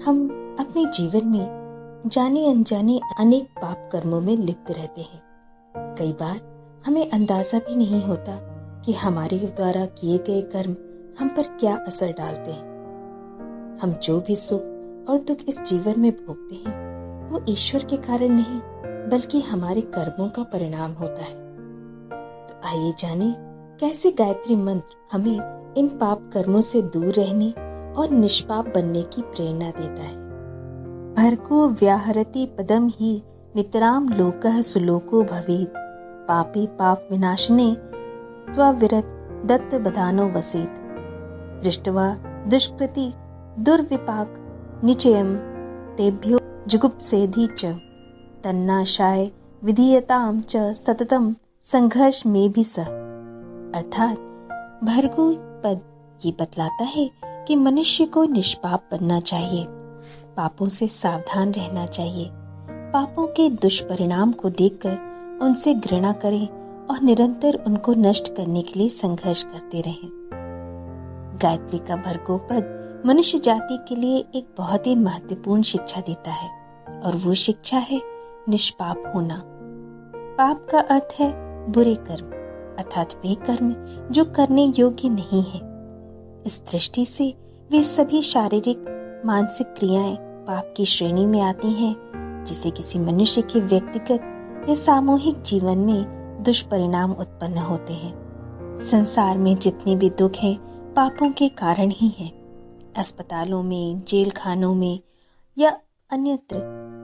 हम अपने जीवन में जाने अनजाने अनेक पाप कर्मों में लिप्त रहते हैं। कई बार हमें अंदाजा भी नहीं होता कि हमारे द्वारा किए गए कर्म हम पर क्या असर डालते हैं। हम जो भी सुख और दुख इस जीवन में भोगते हैं वो ईश्वर के कारण नहीं बल्कि हमारे कर्मों का परिणाम होता है। तो आइए जानें कैसे गायत्री मंत्र हमें इन पाप कर्मों से दूर रहने और निष्पाप बनने की प्रेरणा देता है। भर्गो व्याहरति पदम ही नितराम लोकः सुलोको भवेत्, पापी पाप विनाशने त्वविरत दत्त बधानो वसेत्, दृष्ट्वा दुष्कृति दुर्विपाक निचयम् तेभ्यो जुगुप्सेधि च, तन्नाशाय विधीयताम च सततम संघर्ष में भी सह। अर्थात भर्गो पद ये बतलाता है कि मनुष्य को निष्पाप बनना चाहिए, पापों से सावधान रहना चाहिए, पापों के दुष्परिणाम को देखकर उनसे घृणा करें और निरंतर उनको नष्ट करने के लिए संघर्ष करते रहें। गायत्री का भर्गो पद मनुष्य जाति के लिए एक बहुत ही महत्वपूर्ण शिक्षा देता है और वो शिक्षा है निष्पाप होना। पाप का अर्थ है बुरे कर्म, अर्थात वे कर्म जो करने योग्य नहीं है। इस दृष्टि से वे सभी शारीरिक मानसिक क्रियाएं पाप की श्रेणी में आती हैं, जिससे किसी मनुष्य के व्यक्तिगत या सामूहिक जीवन में दुष्परिणाम उत्पन्न होते हैं। संसार में जितने भी दुख हैं पापों के कारण ही हैं। अस्पतालों में, जेल खानों में या अन्यत्र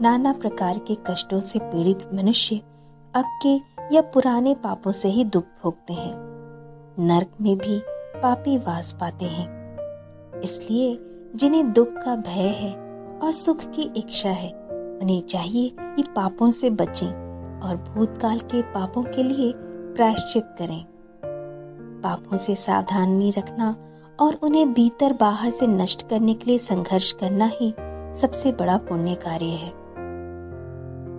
नाना प्रकार के कष्टों से पीड़ित मनुष्य अब के या पुराने पापों से ही दुख भोगते हैं। नरक में भी पापी वास पाते हैं। इसलिए जिन्हें दुख का भय है और सुख की इच्छा है उन्हें चाहिए कि पापों से बचें और भूतकाल के पापों के लिए प्रायश्चित करें। पापों से सावधानी रखना और उन्हें भीतर बाहर से नष्ट करने के लिए संघर्ष करना ही सबसे बड़ा पुण्य कार्य है।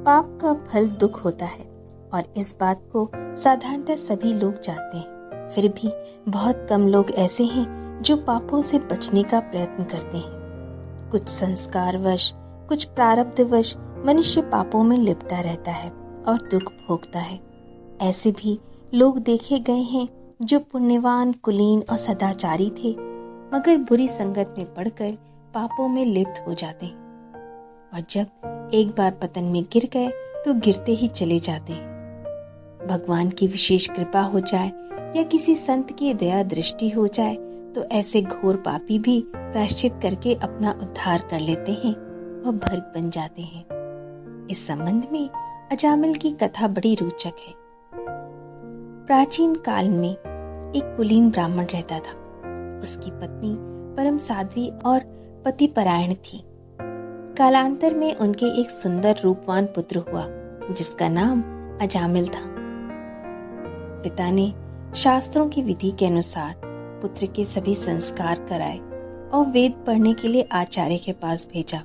पाप का फल दुख होता है और इस बात को साधारणतः सभी लोग जानते हैं। फिर भी बहुत कम लोग ऐसे हैं जो पापों से बचने का प्रयत्न करते हैं। कुछ संस्कारवश, कुछ प्रारब्धवश मनुष्य पापों में लिपटा रहता है और दुख भोगता है। ऐसे भी लोग देखे गए हैं जो पुण्यवान, कुलीन और सदाचारी थे, मगर बुरी संगत में पड़कर पापों में लिप्त हो जाते हैं और जब एक बार पतन में गिर गए तो गिरते ही चले जाते हैं। भगवान की विशेष कृपा हो जाए या किसी संत की दया दृष्टि हो जाए तो ऐसे घोर पापी भी प्रायश्चित करके अपना उद्धार कर लेते हैं और भर्ग बन जाते हैं। इस संबंध में अजामिल की कथा बड़ी रोचक है। प्राचीन काल में एक कुलीन ब्राह्मण रहता था। उसकी पत्नी परम साध्वी और पतिपरायण थी। कालांतर में उनके एक सुंदर रूपवान पुत्र हुआ जिसका नाम अजामिल था। पिता ने शास्त्रों की विधि के अनुसार पुत्र के सभी संस्कार कराए और वेद पढ़ने के लिए आचार्य के पास भेजा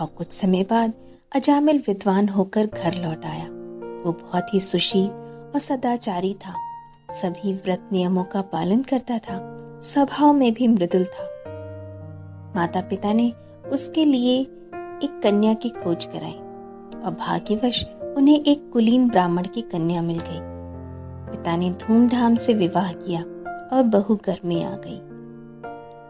और कुछ समय बाद अजामिल विद्वान होकर घर लौट आया। वो बहुत ही सुशील और सदाचारी था, सभी व्रत नियमों का पालन करता था, स्वभाव में भी मृदुल था। माता पिता ने उसके लिए एक कन्या की खोज कराई और भाग्यवश उन्हें एक कुलीन ब्राह्मण की कन्या मिल गई। पिता ने धूमधाम से विवाह किया और बहू घर में आ गई।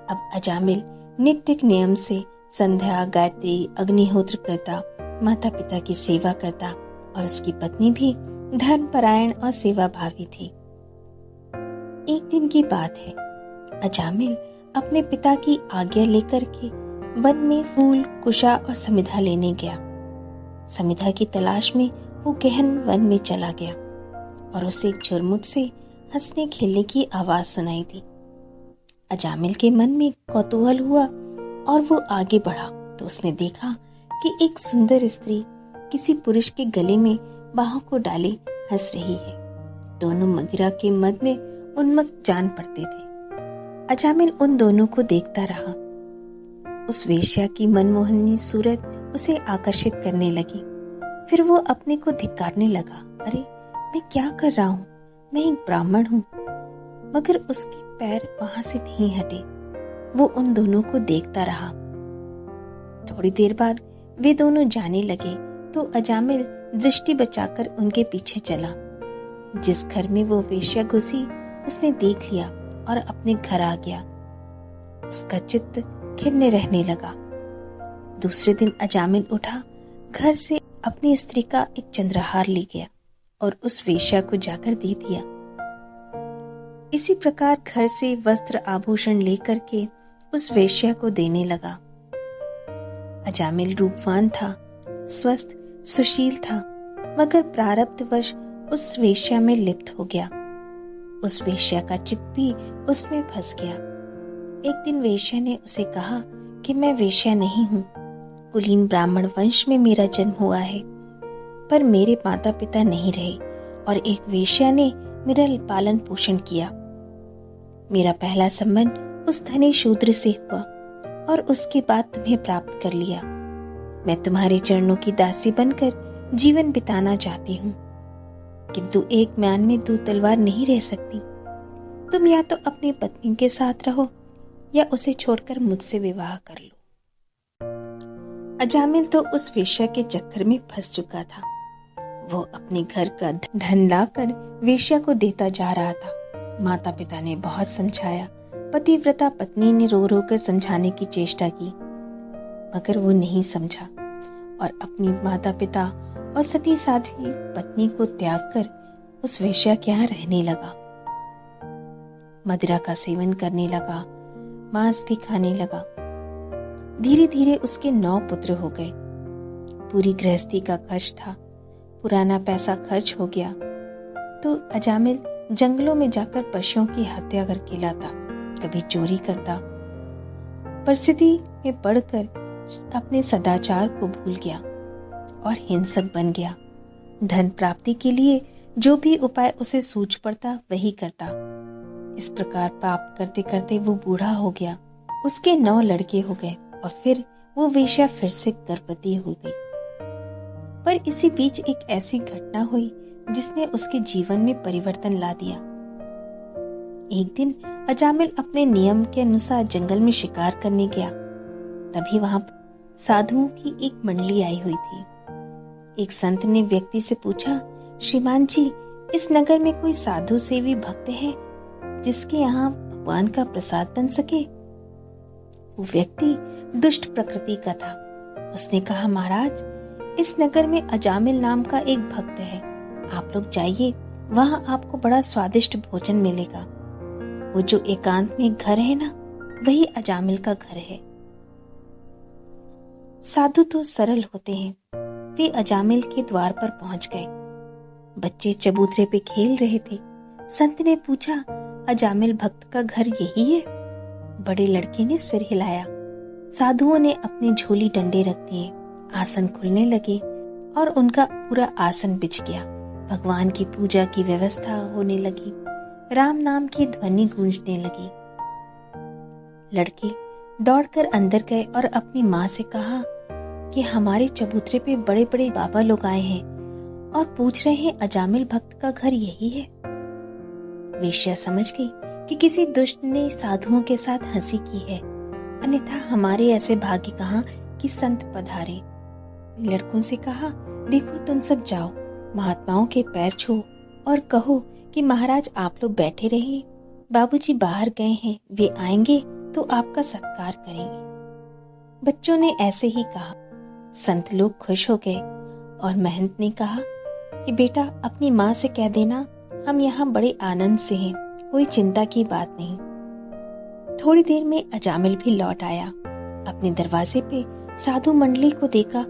अब अजामिल नित्य नियम से संध्या, गायत्री, अग्निहोत्र करता, माता पिता की सेवा करता और उसकी पत्नी भी धर्मपरायण और सेवाभावी थी। एक दिन की बात है, अजामिल अपने पिता की आज्ञा लेकर के वन में फूल, कुशा और समिधा लेने गया। समिधा की तलाश में वो गहन वन में चला गया और उसे एक झुरमुट से हंसने खेलने की आवाज सुनाई दी। अजामिल के मन में कौतूहल हुआ और वो आगे बढ़ा तो उसने देखा कि एक सुंदर स्त्री किसी पुरुष के गले में बाहों को डाले हंस रही है। दोनों मदिरा के मद में उन्मत्त जान पड़ते थे। अजामिल उन दोनों को देखता रहा। उस वेश्या की मनमोहनी सूरत उसे आकर्षित करने लगी। फिर वो अपने को धिक्कारने लगा, अरे मैं क्या कर रहा हूँ, मैं एक ब्राह्मण हूँ। मगर उसके पैर वहां से नहीं हटे। वो उन दोनों को देखता रहा। थोड़ी देर बाद वे दोनों जाने लगे तो अजामिल दृष्टि बचाकर उनके पीछे चला। जिस घर में वो वेश्या घुसी उसने देख लिया और अपने घर आ गया। उसका चित्त खिन्न रहने लगा। दूसरे दिन अजामिल उठा, घर से अपनी स्त्री का एक चंद्रहार ले गया और उस वेश्या को जाकर दे दिया। इसी प्रकार घर से वस्त्र आभूषण लेकर के उस वेश्या को देने लगा। अजामिल रूपवान था, स्वस्थ सुशील था, मगर प्रारब्धवश उस वेश्या में लिप्त हो गया। उस वेश्या का चित्त भी उसमें फंस गया। एक दिन वेश्या ने उसे कहा कि मैं वेश्या नहीं हूँ, कुलीन ब्राह्मण वंश में मेरा जन्म हुआ है, पर मेरे माता पिता नहीं रहे और एक वेश्या ने मेरा पालन पोषण किया। मेरा पहला संबंध उस धनी शूद्र से हुआ और उसके बाद तुम्हें प्राप्त कर लिया। मैं तुम्हारे चरणों की दासी बनकर जीवन बिताना चाहती हूँ, किंतु एक म्यान में दो तलवार नहीं रह सकती। तुम या तो अपनी पत्नी के साथ रहो या उसे छोड़कर मुझसे विवाह कर लो। अजामिल तो उस वेश्या के चक्कर में फंस चुका था। वो अपने घर का धन लाकर वेश्या को देता जा रहा था। माता पिता ने बहुत समझाया, पतिव्रता पत्नी ने रो रो कर समझाने की चेष्टा की, मगर वो नहीं समझा और अपनी माता पिता और सती साध्वी पत्नी को त्याग कर उस वेश्या के यहाँ रहने लगा। मदिरा का सेवन करने लगा, मांस भी खाने लगा। धीरे धीरे उसके 9 पुत्र हो गए। पूरी गृहस्थी का खर्च था, पुराना पैसा खर्च हो गया तो अजामिल जंगलों में जाकर पशुओं की हत्या करके लाता, कभी चोरी करता। परिस्थिति में पड़कर अपने सदाचार को भूल गया और हिंसक बन गया। धन प्राप्ति के लिए जो भी उपाय उसे सूझ पड़ता वही करता। इस प्रकार पाप करते करते वो बूढ़ा हो गया। उसके 9 लड़के हो गए और फिर वो वेश्या फिर से गर्भवती हो गई। पर इसी बीच एक ऐसी घटना हुई जिसने उसके जीवन में परिवर्तन ला दिया। एक दिन अजामिल अपने नियम के अनुसार जंगल में शिकार करने गया। तभी वहां साधुओं की एक मंडली आई हुई थी। एक संत ने व्यक्ति से पूछा, श्रीमान जी, इस नगर में कोई साधु सेवी भक्त है जिसके यहाँ भगवान का प्रसाद बन सके? वो व्यक्ति दुष्ट प्रकृति का था। उसने कहा, महाराज, इस नगर में अजामिल नाम का एक भक्त है, आप लोग जाइए, वहां आपको बड़ा स्वादिष्ट भोजन मिलेगा। वो जो एकांत में घर है ना, वही अजामिल का घर है। साधु तो सरल होते हैं। वे अजामिल के द्वार पर पहुंच गए। बच्चे चबूतरे पे खेल रहे थे। संत ने पूछा, अजामिल भक्त का घर यही है? बड़े लड़के ने सिर हिलाया। साधुओं ने अपनी झोली डंडे रख दिए, आसन खुलने लगे और उनका पूरा आसन बिछ गया। भगवान की पूजा की व्यवस्था होने लगी। राम नाम की ध्वनि गूंजने लगी। लड़के दौड़कर अंदर गए और अपनी माँ से कहा कि हमारे चबूतरे पे बड़े बड़े बाबा लोग आए हैं और पूछ रहे हैं अजामिल भक्त का घर यही है। वेश्या समझ गई कि किसी दुष्ट ने साधुओं के साथ हंसी की है, अन्यथा हमारे ऐसे भाग्य कहाँ कि संत पधारे। लड़कों से कहा, देखो तुम सब जाओ, महात्माओं के पैर छू और कहो कि महाराज आप लोग बैठे रहिए, बाबूजी बाहर गए हैं, वे आएंगे तो आपका सत्कार करेंगे। बच्चों ने ऐसे ही कहा। संत लोग खुश हो गए और महंत ने कहा कि बेटा अपनी माँ से कह देना हम यहाँ बड़े आनंद से हैं, कोई चिंता की बात नहीं। थोड़ी देर में अजामिल भी लौट आया। अपने दरवाजे पे साधु मंडली को देखा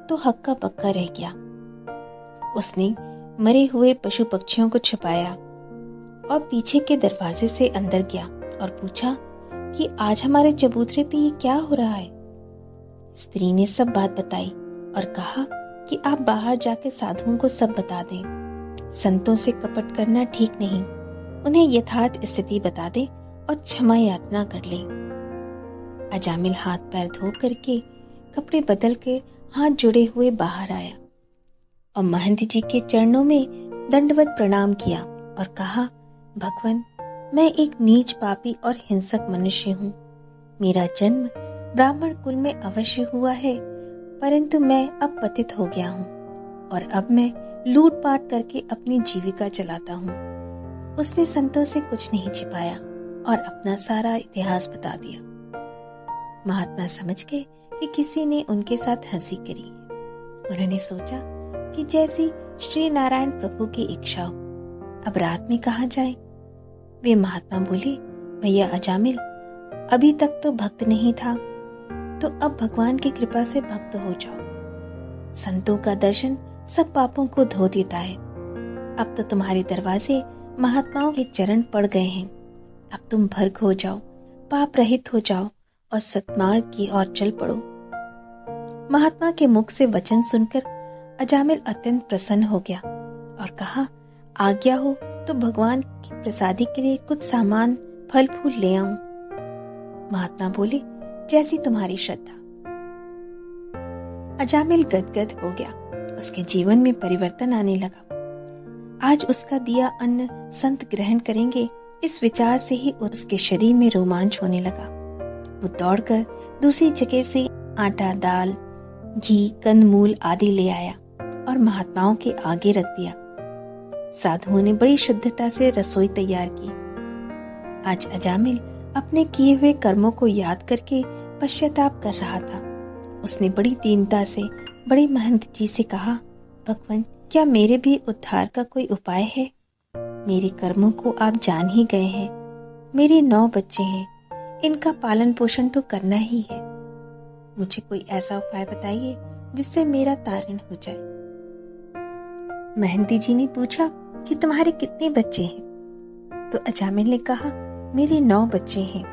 तो हक्का पक्का रह गया। उसने मरे हुए पशु पक्षियों को छुपाया और पीछे के दरवाजे से अंदर गया और पूछा कि आज हमारे चबूतरे पे ये क्या हो रहा है। स्त्री ने सब बात बताई और कहा कि आप बाहर जाके साधुओं को सब बता दें। संतों से कपट करना ठीक नहीं, उन्हें यथार्थ स्थिति बता दे और क्षमा याचना कर ले। अजामिल हाथ पैर धो करके कपड़े बदल के हाथ जुड़े हुए बाहर आया और महंत जी के चरणों में दंडवत प्रणाम किया और कहा, भगवान, मैं एक नीच पापी और हिंसक मनुष्य हूँ। मेरा जन्म ब्राह्मण कुल में अवश्य हुआ है, परंतु मैं अब पतित हो गया हूँ और अब मैं लूटपाट करके अपनी जीविका चलाता हूँ। उसने संतों से कुछ नहीं छिपाया और अपना सारा इतिहास बता दिया। महात्मा समझ गए कि किसी ने उनके साथ हंसी करी। उन्होंने सोचा कि जैसी श्री नारायण प्रभु की इच्छा हो, अब रात में कहाँ जाए। वे महात्मा बोले, भैया अजामिल, अभी तक तो भक्त नहीं था, तो अब भगवान की कृपा से भक्त हो जाओ। संतों का दर्शन सब पापों को धो देता है। अब तो तुम्हारे दरवाजे महात्माओं के चरण पड़ गए हैं। अब तुम भर्ग हो जाओ, पाप रहित हो जाओ और सत्मार्ग की ओर चल पड़ो। महात्मा के मुख से वचन सुनकर अजामिल अत्यंत प्रसन्न हो गया और कहा, आज्ञा हो तो भगवान की प्रसादी के लिए कुछ सामान फल फूल ले आऊं। महात्मा बोले, जैसी तुम्हारी श्रद्धा। अजामिल गदगद हो गया। उसके जीवन में परिवर्तन आने लगा। आज उसका दिया अन्न संत ग्रहण करेंगे, इस विचार से ही उसके शरीर में रोमांच होने लगा। वो दौड़कर दूसरी जगह से आटा, दाल, घी, कंदमूल आदि ले आया और महात्माओं के आगे रख दिया। साधुओं ने बड़ी शुद्धता से रसोई तैयार की। आज अजामिल अपने किए हुए कर्मों को याद करके पश्चाताप कर रहा था। उसने बड़ी दीनता से बड़ी महंत जी से कहा, भगवान, क्या मेरे भी उद्धार का कोई उपाय है? मेरे कर्मों को आप जान ही गए हैं। मेरे 9 बच्चे हैं, इनका पालन पोषण तो करना ही है। मुझे कोई ऐसा उपाय बताइए जिससे मेरा तारण हो जाए। महंती जी ने पूछा कि तुम्हारे कितने बच्चे हैं? तो अजामिल ने कहा, मेरे 9 बच्चे हैं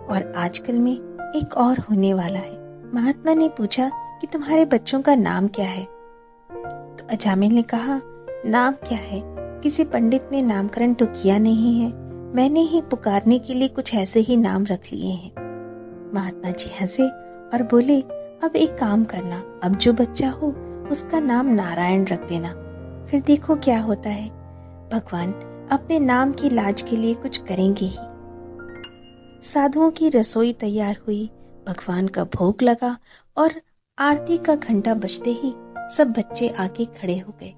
और आजकल में एक और होने वाला है। महात्मा ने पूछा कि तुम्हारे बच्चों का नाम क्या है? तो अजामिल ने कहा, नाम क्या है, किसी पंडित ने नामकरण तो किया नहीं है, मैंने ही पुकारने के लिए कुछ ऐसे ही नाम रख लिए हैं। महात्मा जी हंसे और बोले, अब एक काम करना, अब जो बच्चा हो उसका नाम नारायण रख देना, फिर देखो क्या होता है। भगवान अपने नाम की लाज के लिए कुछ करेंगे ही। साधुओं की रसोई तैयार हुई, भगवान का भोग लगा और आरती का घंटा बजते ही सब बच्चे आके खड़े हो गए।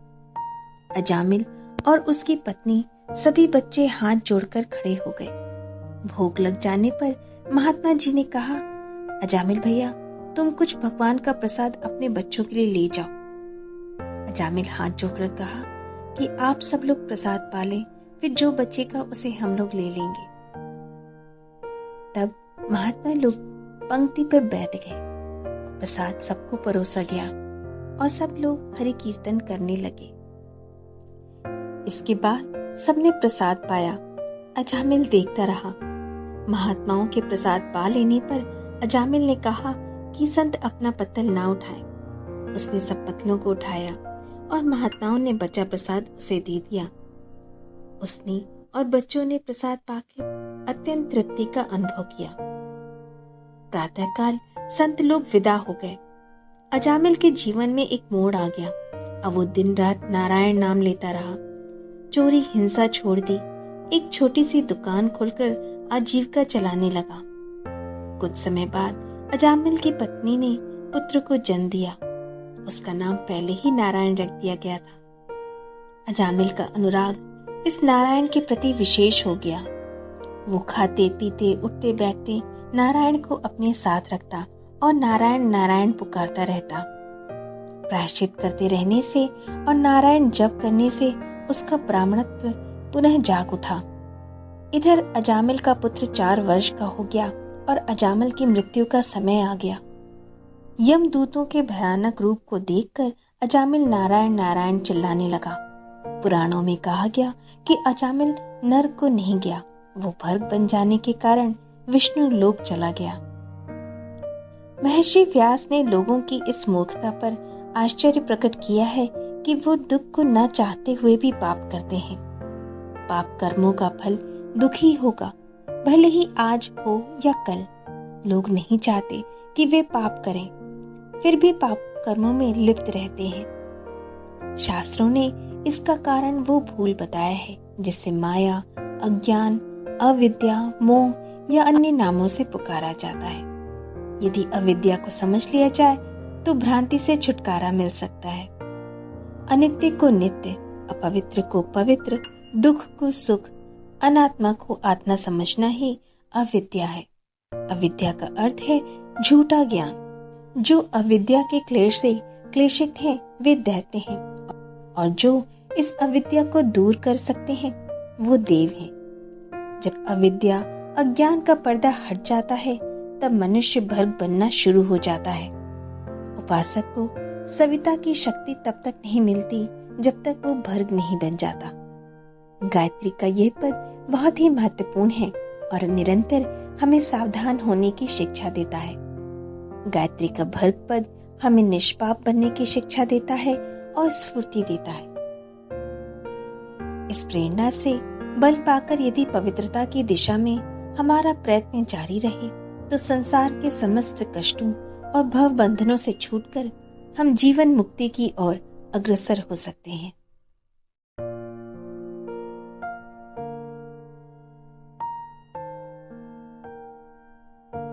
अजामिल और उसकी पत्नी, सभी बच्चे हाथ जोड़कर खड़े हो गए। भोग लग जाने पर महात्मा जी ने कहा, अजामिल भैया, तुम कुछ भगवान का प्रसाद अपने बच्चों के लिए ले जाओ। अजामिल हाथ जोड़कर कहा कि आप सब लोग प्रसाद पालें, फिर जो बचेगा उसे हम लोग ले लेंगे। तब महात्मा लोग पंक्ति पर बैठ गए। प्रसाद सबको परोसा गया और सब लोग हरि कीर्तन करने लगे। इसके बाद सबने प्रसाद पाया। अजामिल देखता रहा। महात्माओं के प्रसाद पा लेने पर अजामिल ने कहा कि संत अपना पत्तल ना उठाए। उसने सब पत्तलों को उठाया और महात्माओं ने बचा प्रसाद उसे दे दिया। उसने और बच्चों ने प्रसाद पाकर अत्यंत तृप्ति का अनुभव किया। प्रातःकाल संत लोग विदा हो गए। अजामिल के जीवन में एक मोड़ आ गया। अब वो दिन रात नारायण नाम लेता रहा। चोरी हिंसा छोड़ दी। एक छोटी सी दुकान खोलकर आजीविका चलाने लगा। कुछ समय बाद अजामिल की पत्नी ने पुत्र को जन्म दिया। उसका नाम पहले ही नारायण रख दिया गया था। अजामिल का अनुराग इस नारायण के प्रति विशेष हो गया। वो खाते पीते उठते बैठते नारायण को अपने साथ रखता और नारायण नारायण पुकारता रहता। प्रायश्चित करते रहने से और नारायण जप करने से उसका ब्राह्मणत्व पुनः जाग उठा। इधर अजामिल का पुत्र 4 वर्ष का हो गया और अजामिल की मृत्यु का समय आ गया। यमदूतों के भयानक रूप को देखकर अजामिल नारायण नारायण चिल्लाने लगा। पुराणों में कहा गया कि अजामिल नरक को नहीं गया, वो भर्ग बन जाने के कारण विष्णु लोक चला गया। महर्षि व्यास ने लोगों की इस मूर्खता पर आश्चर्य प्रकट किया है कि वो दुख को न चाहते हुए भी पाप करते हैं। पाप कर्मों का फल दुख ही होगा, भले ही आज हो या कल। लोग नहीं चाहते कि वे पाप करें, फिर भी पाप कर्मों में लिप्त रहते हैं। शास्त्रों ने इसका कारण वो भूल बताया है जिससे माया, अज्ञान, अविद्या, मोह या अन्य नामों से पुकारा जाता है। यदि अविद्या को समझ लिया जाए तो भ्रांति से छुटकारा मिल सकता है। अनित्य को नित्य, अपवित्र को पवित्र, दुख को सुख, अनात्मा को आत्मा समझना ही अविद्या है। अविद्या का अर्थ है झूठा ज्ञान। जो अविद्या के क्लेश से क्लेशित हैं वे दैत्य हैं, और जो इस अविद्या को दूर कर सकते हैं वो देव हैं। जब अविद्या अज्ञान का पर्दा हट जाता है तब मनुष्य भर्ग बनना शुरू हो जाता है। उपासक को सविता की शक्ति तब तक नहीं मिलती जब तक वो भर्ग नहीं बन जाता। गायत्री का यह पद बहुत ही महत्वपूर्ण है और निरंतर हमें सावधान होने की शिक्षा देता है। गायत्री का भर्ग पद हमें निष्पाप बनने की शिक्षा देता है और स्फूर्ति देता है। इस प्रेरणा से बल पाकर यदि पवित्रता की दिशा में हमारा प्रयत्न जारी रहे तो संसार के समस्त कष्टों और भव बंधनों से छूटकर हम जीवन मुक्ति की ओर अग्रसर हो सकते हैं।